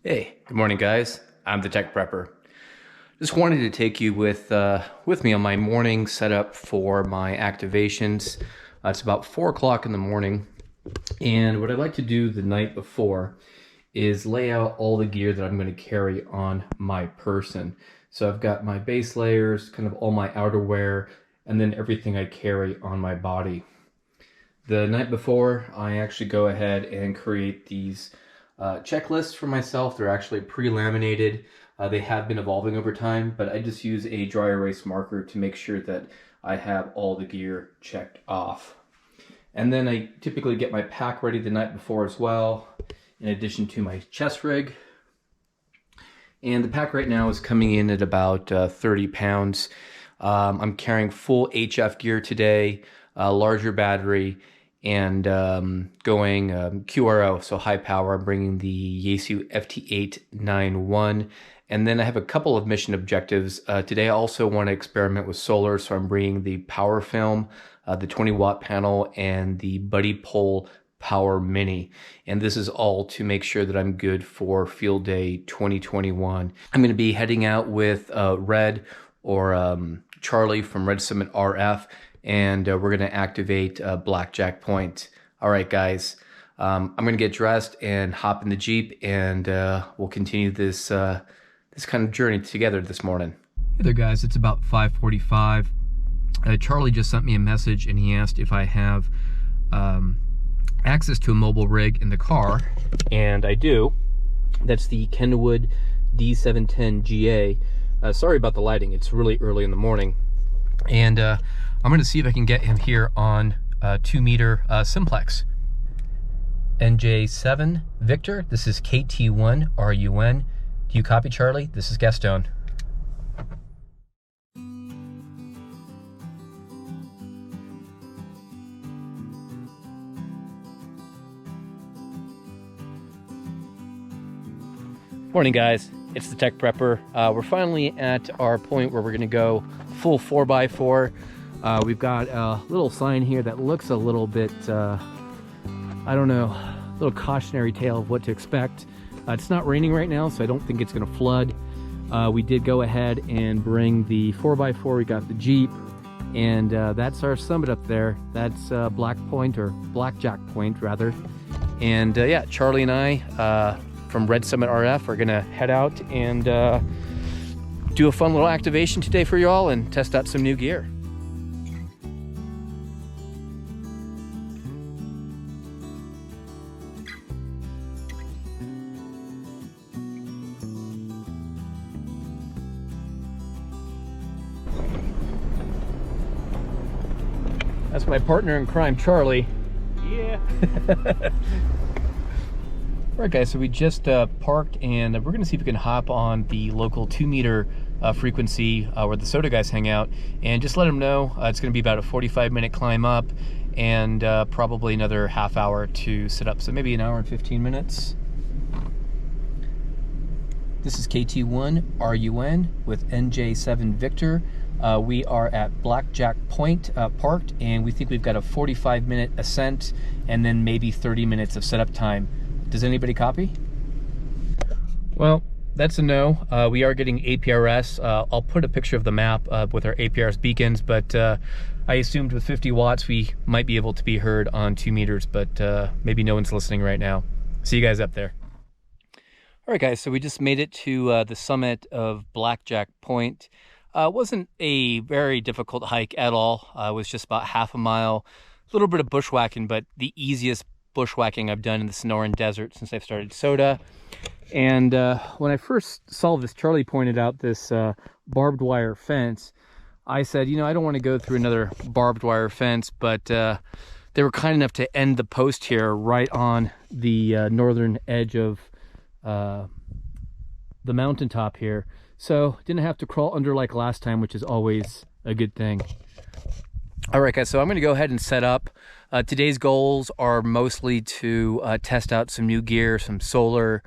Hey, good morning guys. I'm the Tech Prepper. Just wanted to take you with me on my morning setup for my activations. It's about 4 o'clock in the morning, and what I like to do the night before is lay out all the gear that I'm going to carry on my person. So I've got my base layers, kind of all my outerwear, and then everything I carry on my body. The night before, I actually go ahead and create these checklists for myself. They're actually pre-laminated. They have been evolving over time, but I just use a dry erase marker to make sure that I have all the gear checked off. And then I typically get my pack ready the night before as well, in addition to my chest rig. And the pack right now is coming in at about 30 pounds. I'm carrying full HF gear today, larger battery, and going QRO, so high power. I'm bringing the Yaesu FT891, and then I have a couple of mission objectives. Today I also want to experiment with solar, so I'm bringing the power film, the 20-watt panel, and the Buddipole Power Mini. And this is all to make sure that I'm good for Field Day 2021. I'm going to be heading out with Red, or Charlie from Red Summit RF, and we're going to activate Blackjack Point. All right, guys, I'm going to get dressed and hop in the Jeep, and we'll continue this this kind of journey together this morning. Hey there, guys. It's about 5:45. Charlie just sent me a message, and he asked if I have access to a mobile rig in the car, and I do. That's the Kenwood D710GA. Sorry about the lighting. It's really early in the morning, and I'm going to see if I can get him here on 2-meter simplex. NJ7 Victor, this is KT1 RUN. Do you copy, Charlie? This is Gaston. Morning, guys. It's the Tech Prepper. We're finally at our point where we're going to go full 4x4. We've got a little sign here that looks a little bit, I don't know, a little cautionary tale of what to expect. It's not raining right now, so I don't think it's going to flood. We did go ahead and bring the 4x4. We got the Jeep, and that's our summit up there. That's Blackjack Point, rather. And yeah, Charlie and I from Red Summit RF are going to head out and do a fun little activation today for y'all and test out some new gear. That's my partner in crime, Charlie. Yeah. All right, guys, so we just parked, and we're going to see if we can hop on the local 2-meter frequency where the SOTA guys hang out, and just let them know it's going to be about a 45-minute climb up, and probably another half hour to set up, so maybe an hour and 15 minutes. This is KT1 RUN with NJ7 Victor. We are at Blackjack Point parked, and we think we've got a 45-minute ascent and then maybe 30 minutes of setup time. Does anybody copy? Well, that's a no. We are getting APRS. I'll put a picture of the map with our APRS beacons, but I assumed with 50 watts we might be able to be heard on 2 meters, but maybe no one's listening right now. See you guys up there. All right, guys, so we just made it to the summit of Blackjack Point. It wasn't a very difficult hike at all. It was just about half a mile, a little bit of bushwhacking, but the easiest bushwhacking I've done in the Sonoran Desert since I've started SOTA. And when I first saw this, Charlie pointed out this barbed wire fence. I said, you know, I don't want to go through another barbed wire fence, but they were kind enough to end the post here right on the northern edge of the mountaintop here. So didn't have to crawl under like last time, which is always a good thing. All right, guys, so I'm going to go ahead and set up. Today's goals are mostly to test out some new gear, some solar.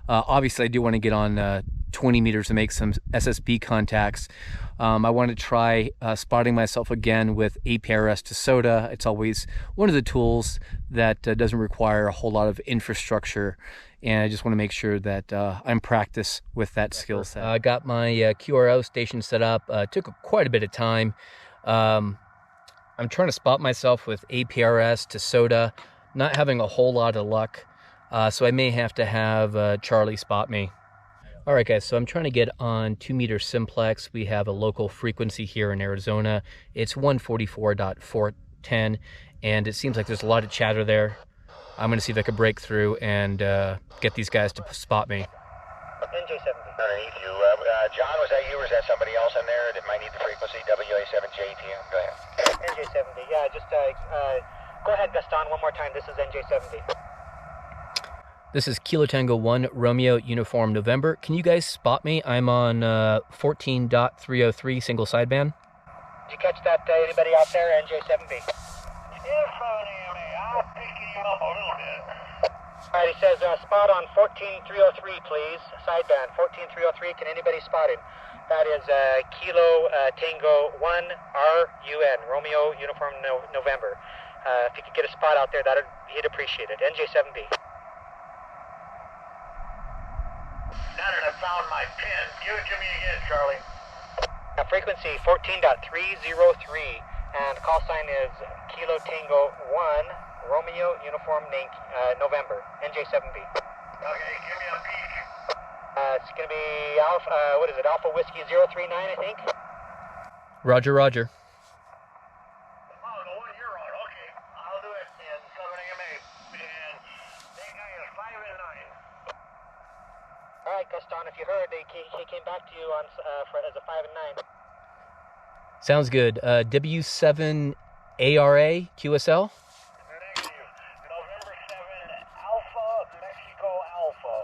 Obviously, I do want to get on 20 meters to make some SSB contacts. I want to try spotting myself again with APRS to SOTA. It's always one of the tools that doesn't require a whole lot of infrastructure, and I just want to make sure that I'm practice with that skill set. I got my QRO station set up. Took quite a bit of time. I'm trying to spot myself with APRS to SOTA, not having a whole lot of luck, so I may have to have Charlie spot me. All right, guys, so I'm trying to get on 2 meter simplex. We have a local frequency here in Arizona. It's 144.410, and it seems like there's a lot of chatter there. I'm going to see if I can break through and get these guys to spot me. NJ70. Underneath you. John, was that you or is that somebody else in there that might need the frequency? WA7JTM. Go ahead. NJ70. Yeah, just go ahead, Gaston, one more time. This is NJ70. This is Kilo Tango 1 Romeo Uniform November. Can you guys spot me? I'm on 14.303 single sideband. Did you catch that? Anybody out there? NJ70. Yes, I'm picking you up a little bit. All right, he says spot on 14.303, please. Sideband 14.303. Can anybody spot him? That is Kilo Tango 1 RUN, Romeo Uniform November. If you could get a spot out there, he'd appreciate it. NJ7B. Now that I found my pin, give it to me again, Charlie. Frequency 14.303, and call sign is Kilo Tango 1 Romeo Uniform November. NJ7B. Okay, give me a peek. It's going to be Alpha, what is it, Alpha Whiskey 039, I think? Roger, roger. Oh, the one you're on. Okay, I'll do it in 7 AMA. And that guy is 5 and 9. All right, Gaston, if you heard, he came back to you on as a 5 and 9. Sounds good. W7 ARA QSL? Negative. November 7 Alpha Mexico Alpha.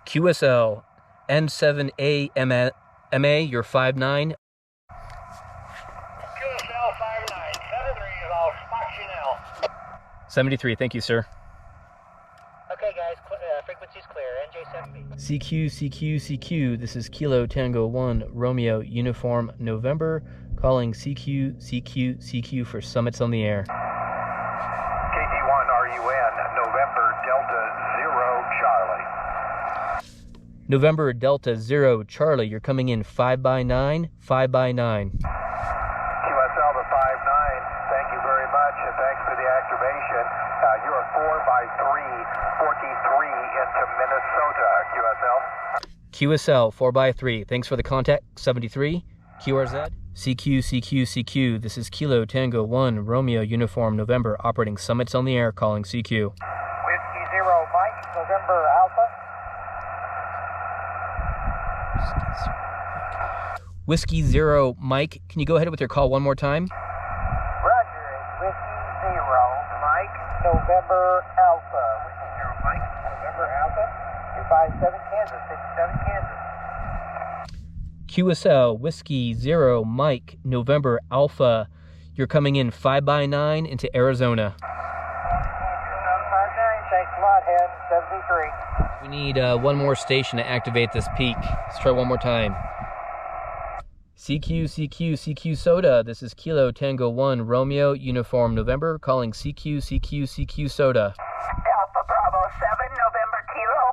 QSL N7A MA, you're 5'9". QSL 5'9". 73 is all spot you now. 73, thank you, sir. Okay, guys, frequency's clear. NJ7B. CQ, this is Kilo Tango 1 Romeo Uniform November, calling CQ for summits on the air. KT1 RUN, November Delta 0 Charlie. November Delta 0 Charlie, you're coming in 5x9, 5x9. QSL to 5'9", thank you very much, and thanks for the activation. You're 4x3, 43 into Minnesota, QSL. QSL 4x3, thanks for the contact, 73, QRZ. CQ, this is Kilo Tango 1 Romeo Uniform November, operating summits on the air, calling CQ. Whiskey 0 Mike, November Alpha. Whiskey 0 Mike, can you go ahead with your call one more time? Roger, Whiskey 0 Mike, November Alpha. Whiskey 0 Mike, November Alpha. 257 Kansas, 67 Kansas. QSL Whiskey 0 Mike November Alpha, you're coming in 5x9 into Arizona. 5'9", thanks a lot, Head 73. We need one more station to activate this peak. Let's try one more time. CQ SOTA, this is Kilo Tango 1 Romeo Uniform November, calling CQ SOTA. Alpha Bravo 7, November Kilo.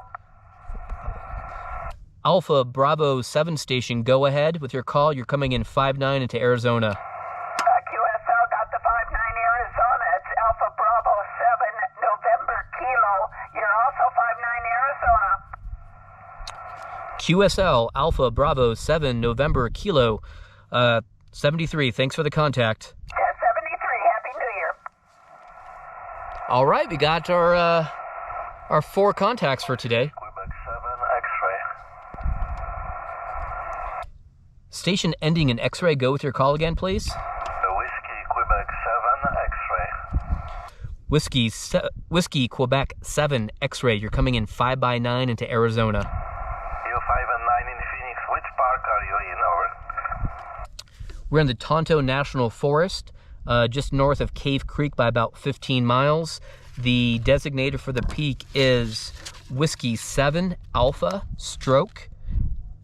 Alpha Bravo 7 station, go ahead with your call. You're coming in 5'9 into Arizona. QSL got the 5'9 Arizona. It's Alpha Bravo 7, November Kilo. You're also 5'9 Arizona. QSL Alpha Bravo 7 November Kilo 73. Thanks for the contact. 73. Happy New Year. All right, we got our 4 contacts for today. Quebec 7 X-ray. Station ending in X-ray. Go with your call again, please. Whiskey Quebec 7 X-ray. Whiskey Quebec 7 X-ray. You're coming in 5x9 into Arizona. You 5 and 9 in Phoenix. Which park are you in? Over. We're in the Tonto National Forest, just north of Cave Creek by about 15 miles. The designator for the peak is Whiskey 7 Alpha Stroke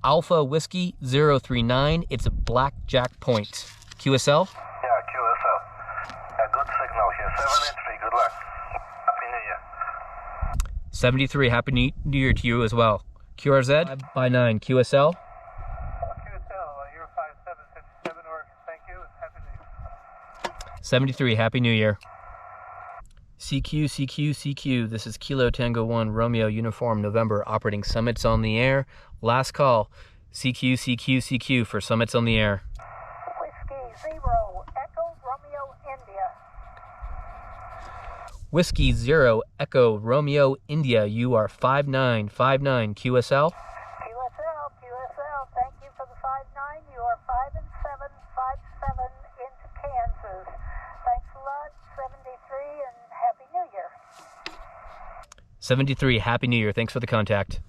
Alpha Whiskey 039. It's a Blackjack Point. QSL? Yeah, QSL. Good signal here. 73, good luck. Happy New Year. 73, Happy New Year to you as well. QRZ? 5x9, QSL? QSL, you're 5757, or thank you. Happy New Year. 73, Happy New Year. CQ, CQ, CQ. This is Kilo Tango 1, Romeo Uniform November, operating Summits on the air. Last call. CQ, CQ, CQ for Summits on the air. Whiskey 0, Echo Romeo India. Whiskey 0, Echo Romeo India. You are 5959 QSL. QSL, thank you for the 59. You are 5757 into Kansas. Thanks a lot, 73, and Happy New Year. 73, Happy New Year. Thanks for the contact.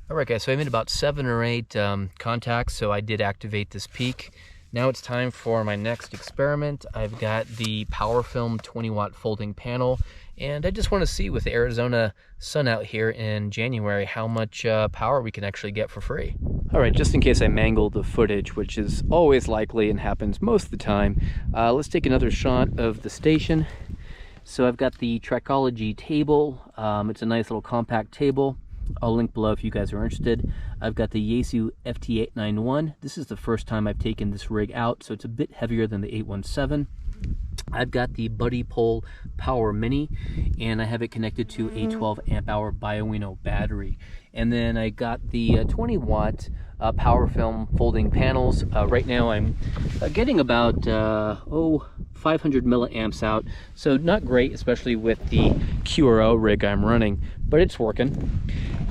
All right, guys, so I made about 7 or 8 contacts, so I did activate this peak. Now it's time for my next experiment. I've got the PowerFilm 20-watt folding panel, and I just want to see with the Arizona sun out here in January how much power we can actually get for free. All right, just in case I mangle the footage, which is always likely and happens most of the time, let's take another shot of the station. So I've got the Trackology table. It's a nice little compact table. I'll link below if you guys are interested. I've got the Yaesu FT891. This is the first time I've taken this rig out, so it's a bit heavier than the 817. I've got the Buddipole Power Mini, and I have it connected to a 12 amp hour Bioino battery. And then I got the 20 watt PowerFilm folding panels. Right now I'm getting about 500 milliamps out, so not great, especially with the QRO rig I'm running, but it's working.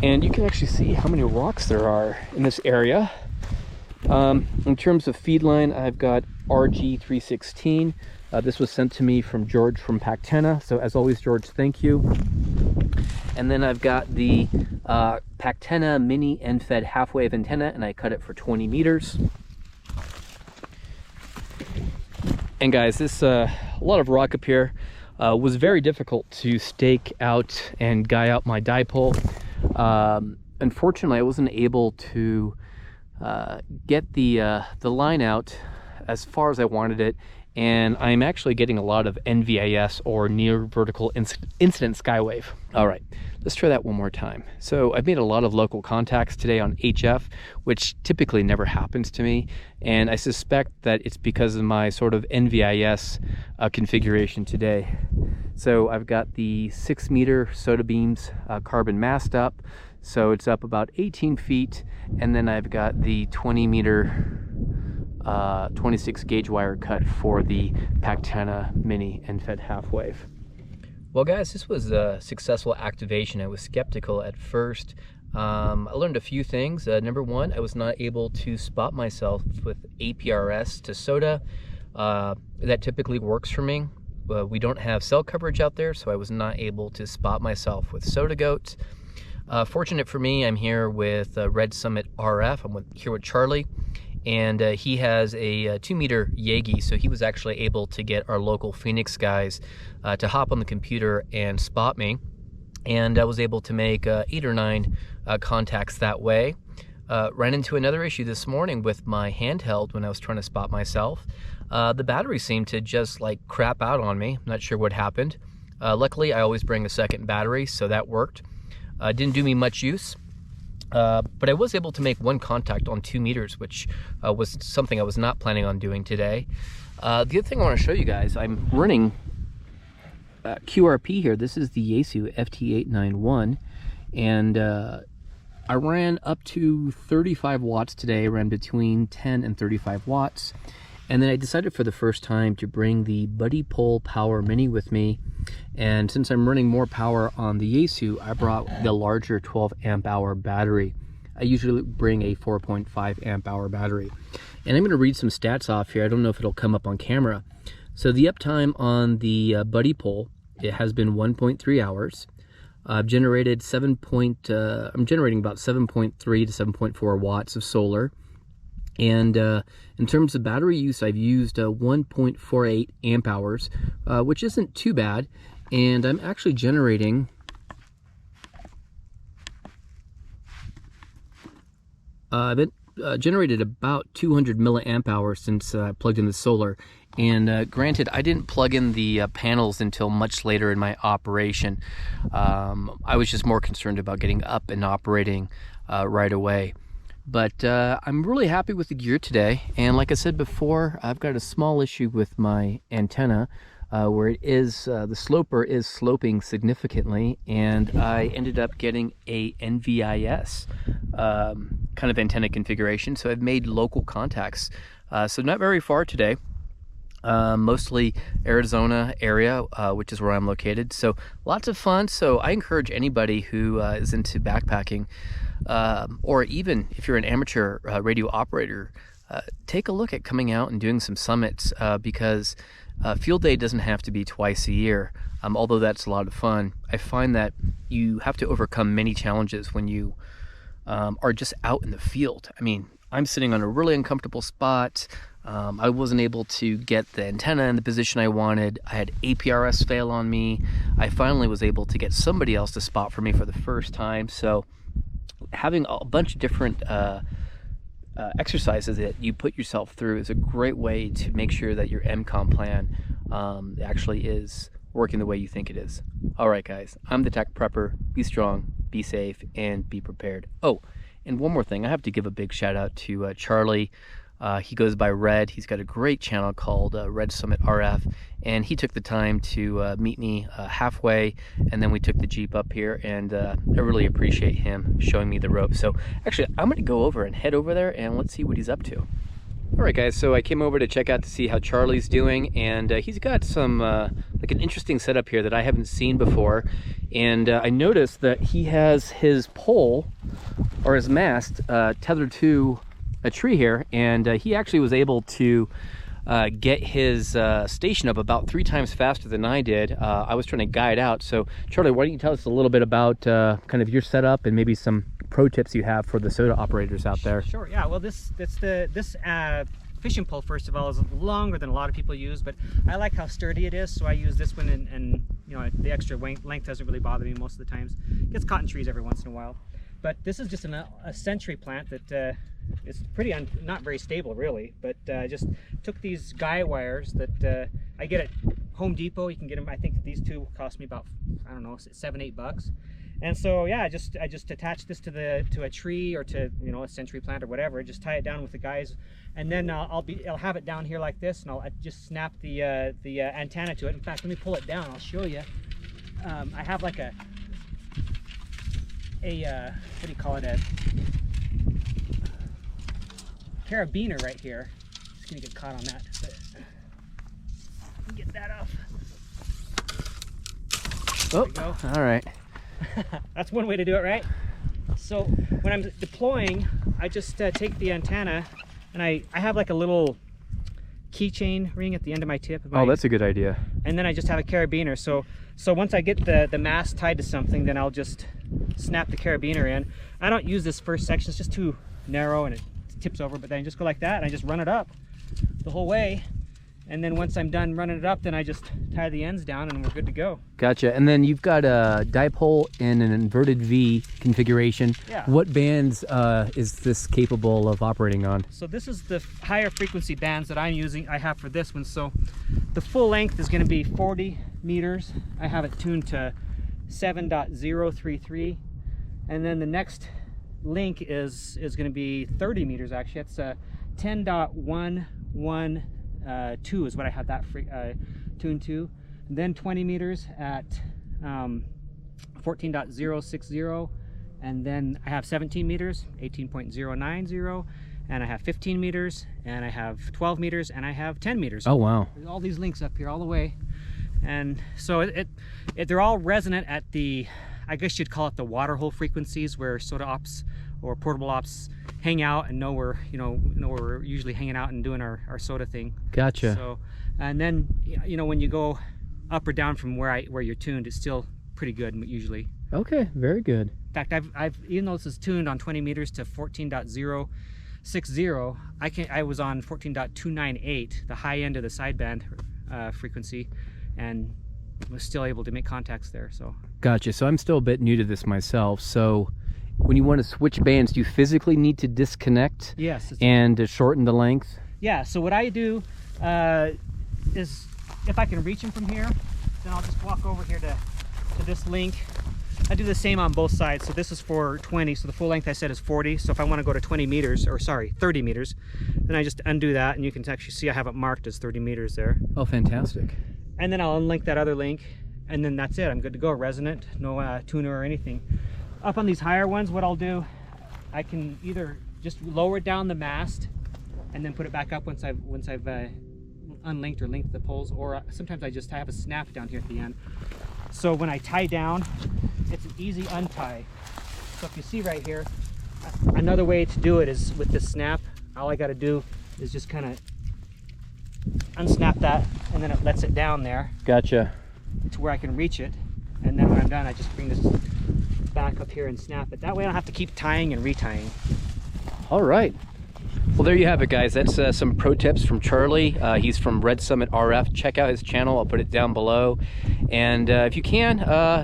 And you can actually see how many rocks there are in this area. In terms of feed line, I've got RG316. This was sent to me from George from Pactena, so as always, George, thank you. And then I've got the Pactena Mini end-fed half-wave antenna, and I cut it for 20 meters. And guys, this a lot of rock up here was very difficult to stake out and guy out my dipole. Unfortunately, I wasn't able to get the line out as far as I wanted it, and I'm actually getting a lot of NVIS, or near vertical incident skywave. All right, let's try that one more time. So I've made a lot of local contacts today on HF, which typically never happens to me, and I suspect that it's because of my sort of NVIS configuration today. So I've got the 6 meter SOTA beams carbon mast up, so it's up about 18 feet, and then I've got the 20 meter 26 gauge wire cut for the Pactena Mini end-fed half-wave. Well guys, this was a successful activation. I was skeptical at first. I learned a few things. Number one, I was not able to spot myself with APRS to SOTA. That typically works for me. We don't have cell coverage out there, so I was not able to spot myself with SOTA goats. Fortunate for me, I'm here with Red Summit RF. I'm here with Charlie, and he has a 2 meter Yagi, so he was actually able to get our local Phoenix guys to hop on the computer and spot me, and I was able to make 8 or 9 contacts that way. Ran into another issue this morning with my handheld when I was trying to spot myself. The battery seemed to just like crap out on me. I'm not sure what happened. Luckily, I always bring a second battery, so that worked. Didn't do me much use. But I was able to make 1 contact on 2 meters, which was something I was not planning on doing today. The other thing I want to show you guys, I'm running QRP here. This is the Yaesu FT891, and I ran up to 35 watts today. I ran between 10 and 35 watts. And then I decided for the first time to bring the Buddipole Power Mini with me. And since I'm running more power on the Yaesu, I brought the larger 12 amp hour battery. I usually bring a 4.5 amp hour battery. And I'm going to read some stats off here. I don't know if it'll come up on camera. So the uptime on the Buddipole, it has been 1.3 hours. I've generated I'm generating about 7.3 to 7.4 watts of solar. And in terms of battery use, I've used 1.48 amp hours, which isn't too bad. And I'm actually generating generated about 200 milliamp hours since I plugged in the solar. And granted, I didn't plug in the panels until much later in my operation. I was just more concerned about getting up and operating right away. But I'm really happy with the gear today. And like I said before, I've got a small issue with my antenna where it is, the sloper is sloping significantly. And I ended up getting a NVIS kind of antenna configuration. So I've made local contacts. So not very far today. Mostly Arizona area, which is where I'm located. So lots of fun. So I encourage anybody who is into backpacking, or even if you're an amateur radio operator, take a look at coming out and doing some summits, because field day doesn't have to be twice a year. Although that's a lot of fun. I find that you have to overcome many challenges when you are just out in the field. I mean, I'm sitting on a really uncomfortable spot. I wasn't able to get the antenna in the position I wanted. I had APRS fail on me. I finally was able to get somebody else to spot for me for the first time. So having a bunch of different exercises that you put yourself through is a great way to make sure that your MCOM plan actually is working the way you think it is. All right, guys, I'm the Tech Prepper. Be strong, be safe, and be prepared. Oh, and one more thing. I have to give a big shout out to Charlie. He goes by Red. He's got a great channel called Red Summit RF, and he took the time to meet me halfway, and then we took the Jeep up here, and I really appreciate him showing me the ropes. So actually, I'm going to go over and head over there, and let's see what he's up to. All right, guys, so I came over to check out to see how Charlie's doing, and he's got some, like an interesting setup here that I haven't seen before. And I noticed that he has his pole, or his mast, tethered to a tree here, and he actually was able to get his station up about 3 times faster than I did. I was trying to guide out. So Charlie, why don't you tell us a little bit about kind of your setup and maybe some pro tips you have for the SOTA operators out there? Sure, yeah. Well, this fishing pole, first of all, is longer than a lot of people use, but I like how sturdy it is, so I use this one, and you know, the extra length doesn't really bother me most of the times. It gets caught in trees every once in a while. But this is just a century plant that is pretty not very stable, really. But just took these guy wires that I get at Home Depot. You can get them. I think these two cost me about, I don't know, $7-8. And so yeah, I just attach this to a tree or to, you know, a century plant or whatever. Just tie it down with the guys, and then I'll have it down here like this, and I'll just snap the antenna to it. In fact, let me pull it down. I'll show you. I have like a what do you call it, a carabiner right here. Just gonna get caught on that, but get that off. Oh, all right. That's one way to do it, right? So when I'm deploying, I just take the antenna, and I have like a little keychain ring at the end of my tip. Oh, that's a good idea. And then I just have a carabiner. So once I get the mast tied to something, then I'll just snap the carabiner in. I don't use this first section. It's just too narrow and it tips over, but then I just go like that, and I just run it up the whole way. And then once I'm done running it up, then I just tie the ends down and we're good to go. Gotcha. And then you've got a dipole and an inverted V configuration. Yeah. What bands is this capable of operating on? So this is the higher frequency bands that I'm using. I have for this one. So the full length is going to be 40 meters. I have it tuned to 7.033. And then the next link is going to be 30 meters actually. It's 10.112 is what I have that tuned to. And then 20 meters at 14.060, and then I have 17 meters, 18.090, and I have 15 meters, and I have 12 meters, and I have 10 meters. Oh wow. There's all these links up here all the way. And so they're all resonant at the, I guess you'd call it the water hole frequencies, where SOTA ops or portable ops hang out and know we're we're usually hanging out and doing our SOTA thing. Gotcha. So, and then when you go up or down from where you're tuned, it's still pretty good usually. Okay, very good. In fact, I've even though this is tuned on 20 meters to 14.0, 60, I was on 14.298, the high end of the sideband frequency, and was still able to make contacts there. So Gotcha. So I'm still a bit new to this myself. So when you want to switch bands, do you physically need to disconnect? Yes. And shorten the length? Yeah, so what I do is, if I can reach them from here, then I'll just walk over here to this link. I do the same on both sides. So this is for 20, so the full length I said is 40. So if I want to go to 20 meters, or sorry, 30 meters, then I just undo that, and you can actually see I have it marked as 30 meters there. Oh, fantastic. And then I'll unlink that other link, and then that's it. I'm good to go. Resonant, no tuner or anything. Up on these higher ones, what I'll do, I can either just lower down the mast and then put it back up once I've unlinked or linked the poles, or sometimes I just have a snap down here at the end. So when I tie down, it's an easy untie. So if you see right here, another way to do it is with this snap. All I got to do is just kind of unsnap that, and then it lets it down there. Gotcha. To where I can reach it, and then when I'm done, I just bring this back up here and snap it. That way I don't have to keep tying and retying. All right. Well, there you have it, guys. That's some pro tips from Charlie. He's from Red Summit RF. Check out his channel. I'll put it down below. And if you can,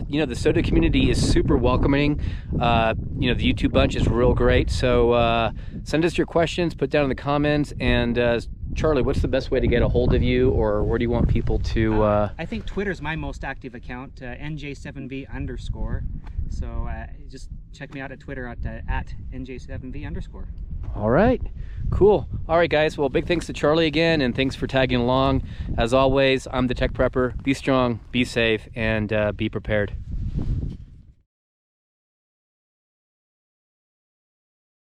you know, the SOTA community is super welcoming. You know, the YouTube bunch is real great. So send us your questions, put down in the comments. And Charlie, what's the best way to get a hold of you, or where do you want people to... I think Twitter's my most active account, NJ7V_. So just check me out at Twitter at NJ7V_. All right, cool. All right, guys. Well, big thanks to Charlie again, and thanks for tagging along. As always, I'm the Tech Prepper. Be strong, be safe, and be prepared.